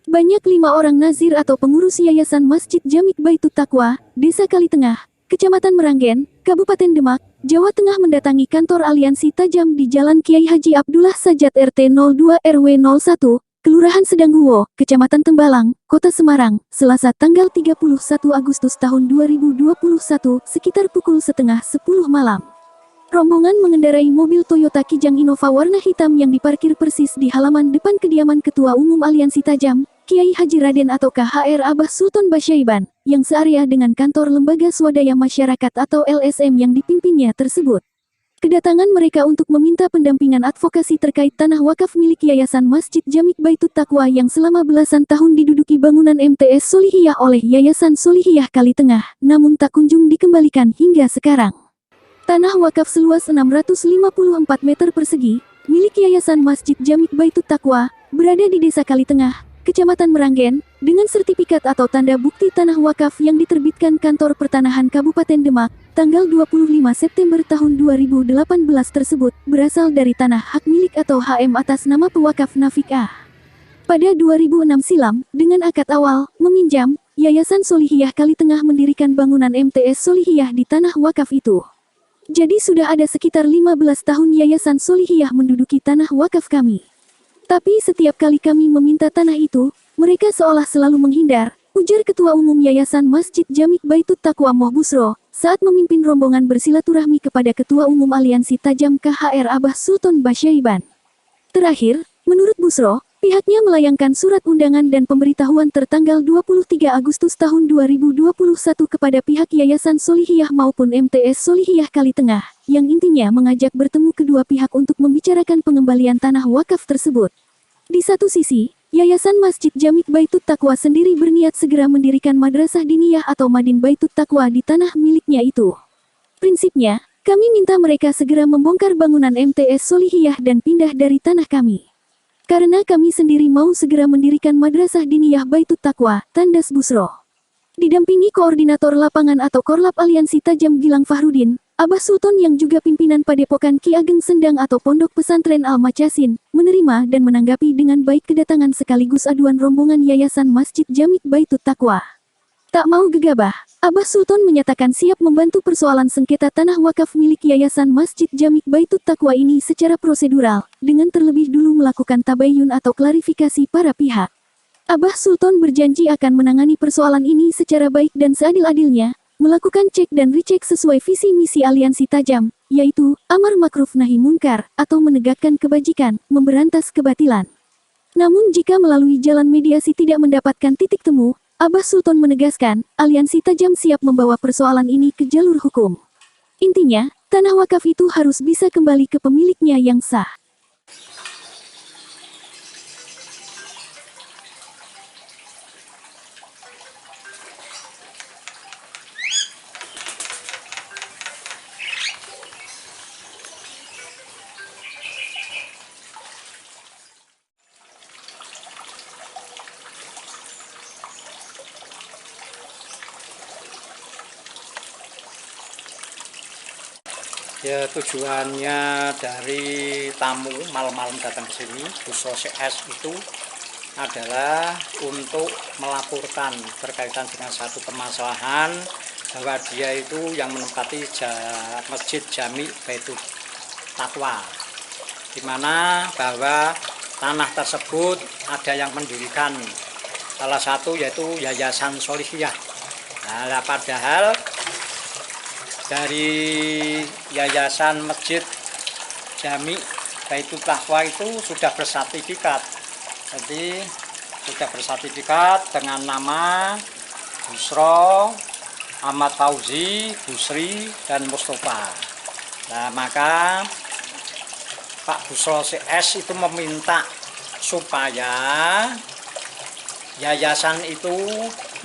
Banyak 5 orang nazir atau pengurus Yayasan Masjid Jamik Baitut Taqwa, Desa Kalitengah, Kecamatan Meranggen, Kabupaten Demak, Jawa Tengah mendatangi kantor Aliansi Tajam di Jalan Kiai Haji Abdullah Sajat RT 02 RW 01, Kelurahan Sedangguwo, Kecamatan Tembalang, Kota Semarang, Selasa tanggal 31 Agustus tahun 2021, sekitar pukul setengah 10 malam. Rombongan mengendarai mobil Toyota Kijang Innova warna hitam yang diparkir persis di halaman depan kediaman Ketua Umum Aliansi Tajam, Kiai Haji Raden atau KHR Abah Sultan Basyaiban, yang searea dengan kantor Lembaga Swadaya Masyarakat atau LSM yang dipimpinnya tersebut. Kedatangan mereka untuk meminta pendampingan advokasi terkait tanah wakaf milik Yayasan Masjid Jamik Baitut Taqwa yang selama belasan tahun diduduki bangunan MTS Solihiyah oleh Yayasan Solihiyah Kalitengah, namun tak kunjung dikembalikan hingga sekarang. Tanah wakaf seluas 654 meter persegi, milik Yayasan Masjid Jamik Baitut Taqwa, berada di Desa Kalitengah, Kecamatan Meranggen, dengan sertifikat atau tanda bukti tanah wakaf yang diterbitkan Kantor Pertanahan Kabupaten Demak, tanggal 25 September tahun 2018 tersebut, berasal dari tanah hak milik atau HM atas nama pewakaf Nafik A. Pada 2006 silam, dengan akad awal, meminjam, Yayasan Solihiyah Kalitengah mendirikan bangunan MTS Solihiyah di tanah wakaf itu. Jadi sudah ada sekitar 15 tahun Yayasan Solihiyah menduduki tanah wakaf kami. Tapi setiap kali kami meminta tanah itu, mereka seolah selalu menghindar, ujar Ketua Umum Yayasan Masjid Jamik Baitut Taqwa Moh Busro, saat memimpin rombongan bersilaturahmi kepada Ketua Umum Aliansi Tajam KHR Abah Sultan Basyaiban. Terakhir, menurut Busro, pihaknya melayangkan surat undangan dan pemberitahuan tertanggal 23 Agustus tahun 2021 kepada pihak Yayasan Solihiyah maupun MTS Solihiyah Kalitengah, yang intinya mengajak bertemu kedua pihak untuk membicarakan pengembalian tanah wakaf tersebut. Di satu sisi, Yayasan Masjid Jamik Baitut Taqwa sendiri berniat segera mendirikan madrasah diniyah atau Madin Baitut Taqwa di tanah miliknya itu. Prinsipnya, kami minta mereka segera membongkar bangunan MTS Solihiyah dan pindah dari tanah kami. Karena kami sendiri mau segera mendirikan madrasah diniyah Baitut Taqwa, tandas Busro. Didampingi koordinator lapangan atau Korlap Aliansi Tajam Gilang Fahrudin, Abah Sultan yang juga pimpinan Padepokan Ki Ageng Sendang atau Pondok Pesantren Al-Macasin, menerima dan menanggapi dengan baik kedatangan sekaligus aduan rombongan Yayasan Masjid Jamik Baitut Taqwa. Tak mau gegabah, Abah Sultan menyatakan siap membantu persoalan sengketa tanah wakaf milik Yayasan Masjid Jamik Baitut Taqwa ini secara prosedural, dengan terlebih dulu melakukan tabayun atau klarifikasi para pihak. Abah Sultan berjanji akan menangani persoalan ini secara baik dan seadil-adilnya, melakukan cek dan recheck sesuai visi misi Aliansi Tajam, yaitu amar makruf nahi munkar, atau menegakkan kebajikan, memberantas kebatilan. Namun jika melalui jalan mediasi tidak mendapatkan titik temu, Abah Sultan menegaskan, Aliansi Tajam siap membawa persoalan ini ke jalur hukum. Intinya, tanah wakaf itu harus bisa kembali ke pemiliknya yang sah. Ya, tujuannya dari tamu malam-malam datang ke sini, Busro CS itu adalah untuk melaporkan berkaitan dengan satu permasalahan bahwa dia itu yang menempati Masjid Jamik Baitut Taqwa, di mana bahwa tanah tersebut ada yang mendirikan salah satu yaitu Yayasan Solihiyah. Nah, padahal dari Yayasan Masjid Jamik Baitut Taqwa itu sudah bersertifikat. Jadi sudah bersertifikat dengan nama Busro, Ahmad Fauzi, Busri, dan Mustafa. Nah, maka Pak Busro CS itu meminta supaya yayasan itu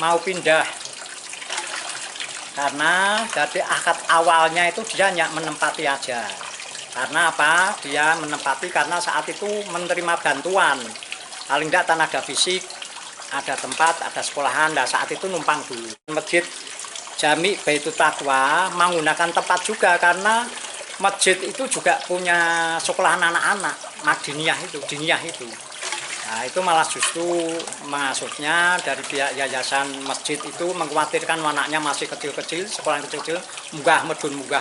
mau pindah. Karena dari akad awalnya itu dia hanya menempati aja. Karena apa? Dia menempati karena saat itu menerima bantuan. Paling tidak tenaga fisik, ada tempat, ada sekolahan. Nah, saat itu numpang dulu. Masjid Jamik Baitut Taqwa menggunakan tempat juga karena masjid itu juga punya sekolahan anak-anak, Madiniyah itu, diniyah itu. Nah, itu malah justru maksudnya dari pihak yayasan masjid itu mengkhawatirkan anaknya masih kecil-kecil, sekolah kecil-kecil, munggah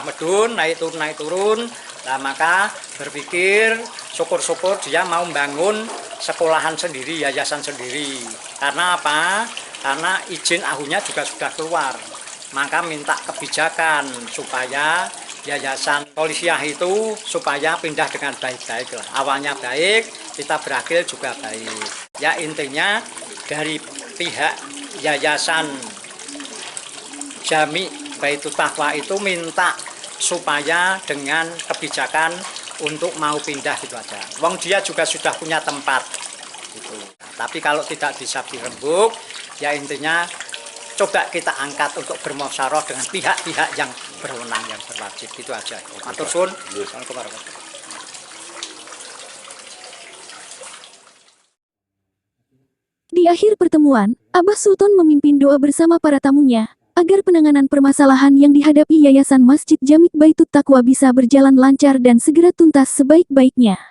medun, naik turun. Nah, maka berpikir syukur-syukur dia mau membangun sekolahan sendiri, yayasan sendiri. Karena apa? Karena izin ahunya juga sudah keluar. Maka minta kebijakan supaya yayasan Polisiah itu supaya pindah dengan baik-baik lah. Awalnya baik, kita berakhir juga baik. Ya intinya dari pihak yayasan Jami Baitul Taqwa itu minta supaya dengan kebijakan untuk mau pindah gitu aja. Wong dia juga sudah punya tempat gitu. Tapi kalau tidak bisa dirembuk, ya intinya coba kita angkat untuk bermusyawarah dengan pihak-pihak yang berwenang, yang berwajib, gitu aja. Matur suwun. Assalamualaikum warahmatullahi wabarakatuh. Di akhir pertemuan, Abah Sultan memimpin doa bersama para tamunya, agar penanganan permasalahan yang dihadapi Yayasan Masjid Jami Baitul Taqwa bisa berjalan lancar dan segera tuntas sebaik-baiknya.